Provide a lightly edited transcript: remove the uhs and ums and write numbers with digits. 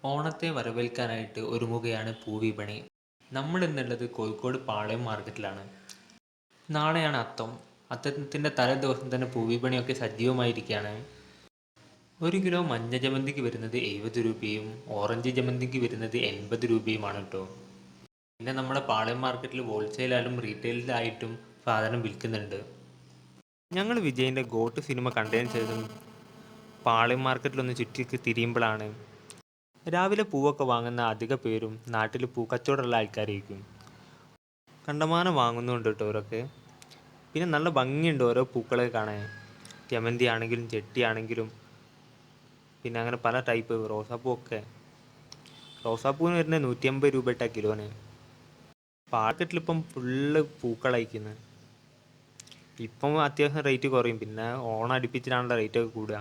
ഓണത്തെ വരവേൽക്കാനായിട്ട് ഒരുങ്ങുകയാണ് പൂവിപണി. നമ്മൾ ഇന്നുള്ളത് കോഴിക്കോട് പാളയം മാർക്കറ്റിലാണ്. നാളെയാണ് അത്തം. അത്തത്തിൻ്റെ തലേ ദിവസം തന്നെ പൂവിപണിയൊക്കെ സജീവമായിരിക്കുകയാണ്. ഒരു കിലോ മഞ്ഞ ജമന്തിക്ക് വരുന്നത് 70 രൂപയും ഓറഞ്ച് ജമന്തിക്ക് വരുന്നത് 80 രൂപയുമാണ് കേട്ടോ. പിന്നെ നമ്മുടെ പാളയം മാർക്കറ്റിൽ ഹോൾസെയിലായിട്ടും റീറ്റെയിലായിട്ടും സാധനം വിൽക്കുന്നുണ്ട്. ഞങ്ങൾ വിജയിൻ്റെ ഗോട്ട് സിനിമ കണ്ടതിന് ശേഷം പാളയം മാർക്കറ്റിലൊന്ന് ചുറ്റി തിരിയുമ്പോഴാണ് രാവിലെ പൂവൊക്കെ വാങ്ങുന്ന അധിക പേരും നാട്ടിൽ പൂക്കച്ചവടമുള്ള ആൾക്കാരായിരിക്കും. കണ്ടമാനം വാങ്ങുന്നുണ്ട് കേട്ടോ അവരൊക്കെ. പിന്നെ നല്ല ഭംഗിയുണ്ട് ഓരോ പൂക്കളെ കാണാൻ. ജമന്തി ആണെങ്കിലും ചെട്ടി ആണെങ്കിലും പിന്നെ അങ്ങനെ പല ടൈപ്പ് റോസാപ്പൂ ഒക്കെ. റോസാപ്പൂവിന് വരുന്നത് 150 രൂപ ഇട്ട കിലോന്. മാർക്കറ്റിലിപ്പം ഫുള്ള് പൂക്കളയക്കുന്നത്. ഇപ്പം അത്യാവശ്യം റേറ്റ് കുറയും, പിന്നെ ഓണം അടുപ്പിച്ചിട്ടാണല്ലോ റേറ്റൊക്കെ കൂടുക.